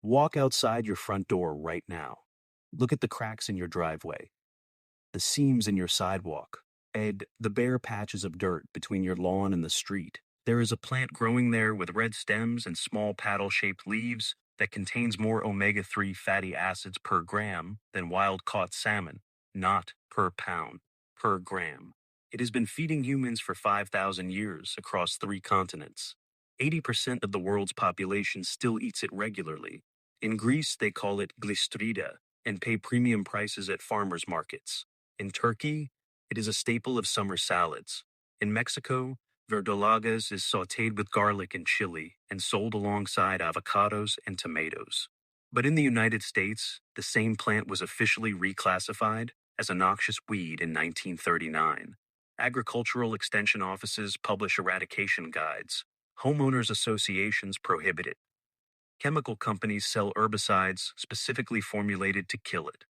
Walk outside your front door right now. Look at the cracks in your driveway, the seams in your sidewalk, and the bare patches of dirt between your lawn and the street. There is a plant growing there with red stems and small paddle-shaped leaves that contains more omega-3 fatty acids per gram than wild-caught salmon, not per pound, per gram. It has been feeding humans for 5,000 years across 3 continents. 80% of the world's population still eats it regularly. In Greece, they call it glistrida and pay premium prices at farmers markets. In Turkey, it is a staple of summer salads. In Mexico, verdolagas is sautéed with garlic and chili and sold alongside avocados and tomatoes. But in the United States, the same plant was officially reclassified as a noxious weed in 1939. Agricultural extension offices publish eradication guides. Homeowners associations prohibit it. Chemical companies sell herbicides specifically formulated to kill it.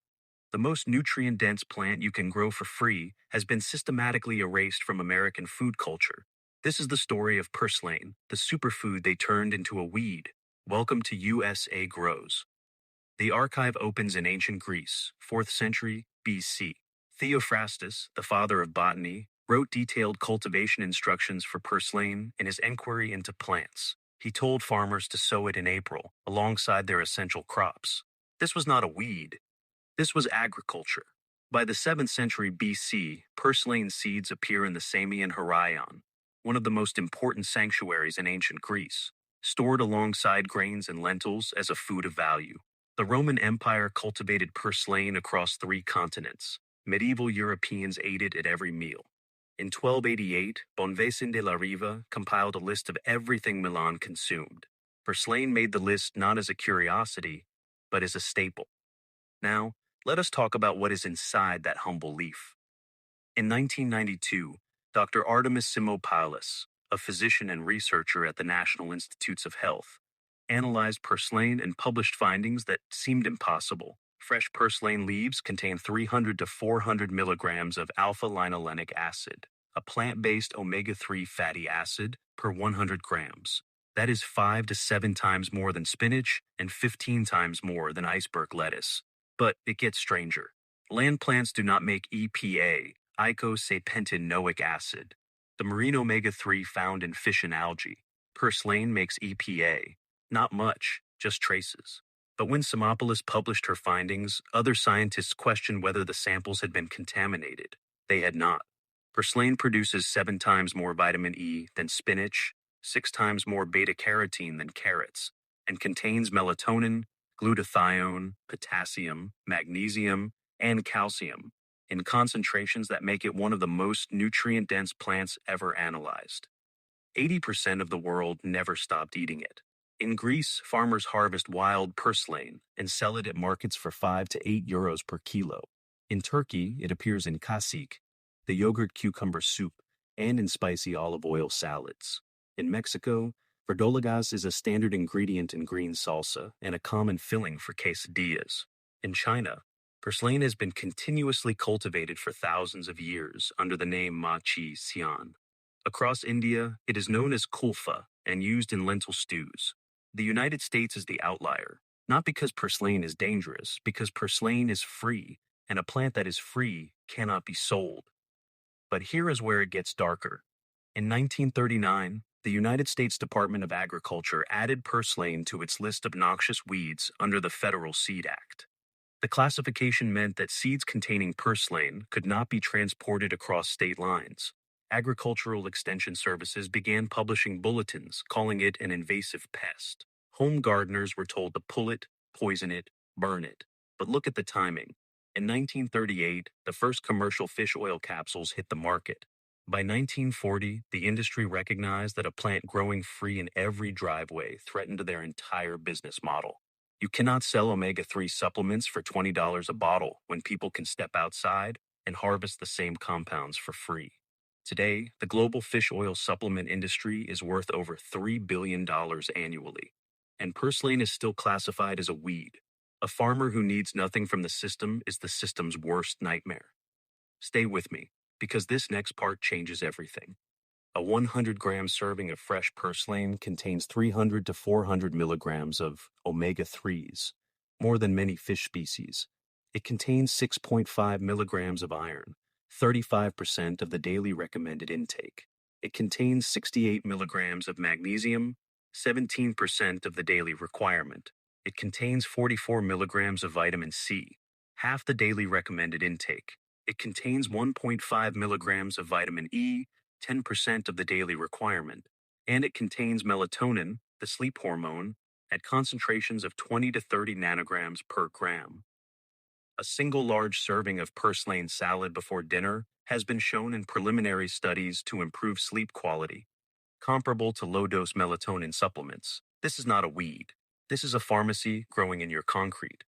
The most nutrient-dense plant you can grow for free has been systematically erased from American food culture. This is the story of purslane, the superfood they turned into a weed. Welcome to USA Grows. The archive opens in ancient Greece, 4th century BC. Theophrastus, the father of botany, wrote detailed cultivation instructions for purslane in his Enquiry into Plants. He told farmers to sow it in April, alongside their essential crops. This was not a weed. This was agriculture. By the 7th century BC, purslane seeds appear in the Samian Hieraion, one of the most important sanctuaries in ancient Greece, stored alongside grains and lentils as a food of value. The Roman Empire cultivated purslane across 3 continents. Medieval Europeans ate it at every meal. In 1288, Bonvicin de la Riva compiled a list of everything Milan consumed. Purslane made the list not as a curiosity, but as a staple. Now, let us talk about what is inside that humble leaf. In 1992, Dr. Artemis Simopoulos, a physician and researcher at the National Institutes of Health, analyzed purslane and published findings that seemed impossible. Fresh purslane leaves contain 300 to 400 milligrams of alpha-linolenic acid, a plant-based omega-3 fatty acid, per 100 grams. That is 5 to 7 times more than spinach and 15 times more than iceberg lettuce. But it gets stranger. Land plants do not make EPA, eicosapentinoic acid, the marine omega-3 found in fish and algae. Purslane makes EPA. Not much, just traces. But when Simopoulos published her findings, other scientists questioned whether the samples had been contaminated. They had not. Purslane produces 7 times more vitamin E than spinach, 6 times more beta-carotene than carrots, and contains melatonin, glutathione, potassium, magnesium, and calcium in concentrations that make it one of the most nutrient-dense plants ever analyzed. 80% of the world never stopped eating it. In Greece, farmers harvest wild purslane and sell it at markets for 5 to 8 euros per kilo. In Turkey, it appears in kasik, the yogurt cucumber soup, and in spicy olive oil salads. In Mexico, verdolagas is a standard ingredient in green salsa and a common filling for quesadillas. In China, purslane has been continuously cultivated for thousands of years under the name ma chi xian. Across India, it is known as kulfa and used in lentil stews. The United States is the outlier, not because purslane is dangerous, because purslane is free, and a plant that is free cannot be sold. But here is where it gets darker. In 1939, the United States Department of Agriculture added purslane to its list of noxious weeds under the Federal Seed Act. The classification meant that seeds containing purslane could not be transported across state lines. Agricultural Extension Services began publishing bulletins calling it an invasive pest. Home gardeners were told to pull it, poison it, burn it. But look at the timing. In 1938, the first commercial fish oil capsules hit the market. By 1940, the industry recognized that a plant growing free in every driveway threatened their entire business model. You cannot sell omega-3 supplements for $20 a bottle when people can step outside and harvest the same compounds for free. Today, the global fish oil supplement industry is worth over $3 billion annually, and purslane is still classified as a weed. A farmer who needs nothing from the system is the system's worst nightmare. Stay with me, because this next part changes everything. A 100-gram serving of fresh purslane contains 300 to 400 milligrams of omega-3s, more than many fish species. It contains 6.5 milligrams of iron, 35% of the daily recommended intake. It contains 68 milligrams of magnesium, 17% of the daily requirement. It contains 44 milligrams of vitamin C, half the daily recommended intake. It contains 1.5 milligrams of vitamin E, 10% of the daily requirement. And it contains melatonin, the sleep hormone, at concentrations of 20 to 30 nanograms per gram. A single large serving of purslane salad before dinner has been shown in preliminary studies to improve sleep quality, comparable to low-dose melatonin supplements. This is not a weed. This is a pharmacy growing in your concrete.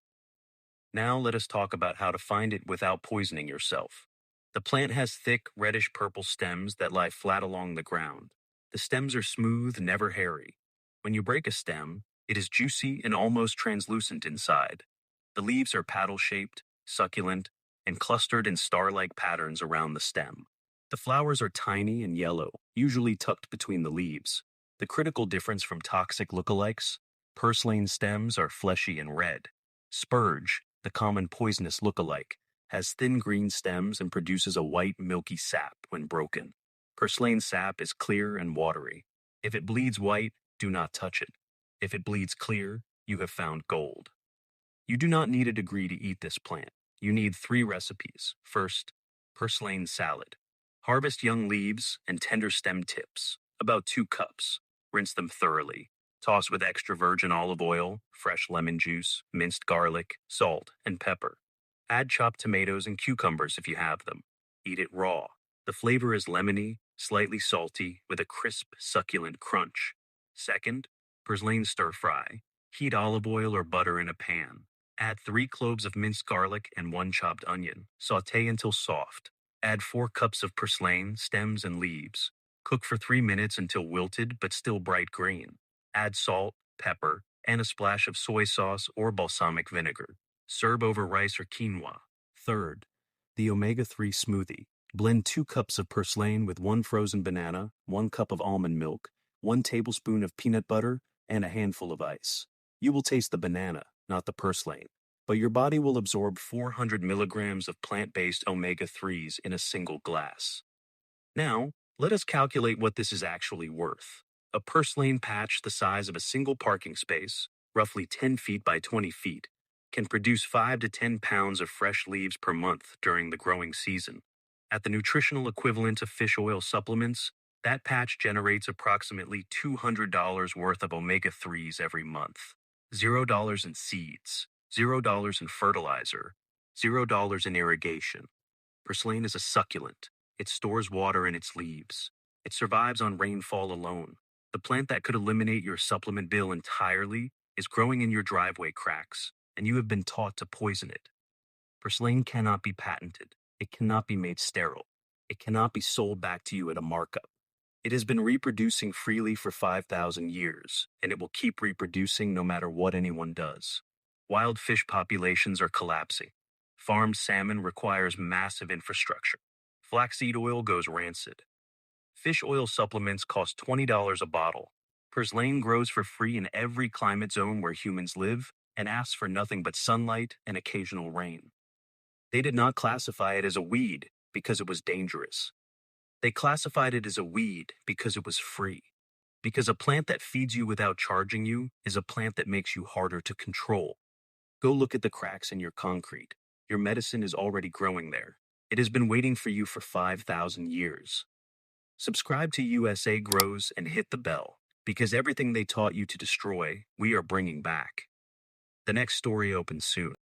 Now let us talk about how to find it without poisoning yourself. The plant has thick, reddish-purple stems that lie flat along the ground. The stems are smooth, never hairy. When you break a stem, it is juicy and almost translucent inside. The leaves are paddle-shaped, succulent, and clustered in star-like patterns around the stem. The flowers are tiny and yellow, usually tucked between the leaves. The critical difference from toxic lookalikes: purslane stems are fleshy and red. Spurge, the common poisonous lookalike, has thin green stems and produces a white, milky sap when broken. Purslane sap is clear and watery. If it bleeds white, do not touch it. If it bleeds clear, you have found gold. You do not need a degree to eat this plant. You need 3 recipes. First, purslane salad. Harvest young leaves and tender stem tips, about 2 cups. Rinse them thoroughly. Toss with extra virgin olive oil, fresh lemon juice, minced garlic, salt, and pepper. Add chopped tomatoes and cucumbers if you have them. Eat it raw. The flavor is lemony, slightly salty, with a crisp, succulent crunch. Second, purslane stir fry. Heat olive oil or butter in a pan. Add 3 cloves of minced garlic and 1 chopped onion. Sauté until soft. Add 4 cups of purslane, stems, and leaves. Cook for 3 minutes until wilted but still bright green. Add salt, pepper, and a splash of soy sauce or balsamic vinegar. Serve over rice or quinoa. Third, the omega-3 smoothie. Blend 2 cups of purslane with 1 frozen banana, 1 cup of almond milk, 1 tablespoon of peanut butter, and a handful of ice. You will taste the banana, not the purslane, but your body will absorb 400 milligrams of plant-based omega-3s in a single glass. Now, let us calculate what this is actually worth. A purslane patch the size of a single parking space, roughly 10 feet by 20 feet, can produce 5 to 10 pounds of fresh leaves per month during the growing season. At the nutritional equivalent of fish oil supplements, that patch generates approximately $200 worth of omega-3s every month. $0 in seeds, $0 in fertilizer, $0 in irrigation. Purslane is a succulent. It stores water in its leaves. It survives on rainfall alone. The plant that could eliminate your supplement bill entirely is growing in your driveway cracks, and you have been taught to poison it. Purslane cannot be patented. It cannot be made sterile. It cannot be sold back to you at a markup. It has been reproducing freely for 5,000 years, and it will keep reproducing no matter what anyone does. Wild fish populations are collapsing. Farmed salmon requires massive infrastructure. Flaxseed oil goes rancid. Fish oil supplements cost $20 a bottle. Purslane grows for free in every climate zone where humans live and asks for nothing but sunlight and occasional rain. They did not classify it as a weed because it was dangerous. They classified it as a weed because it was free. Because a plant that feeds you without charging you is a plant that makes you harder to control. Go look at the cracks in your concrete. Your medicine is already growing there. It has been waiting for you for 5,000 years. Subscribe to USA Grows and hit the bell, because everything they taught you to destroy, we are bringing back. The next story opens soon.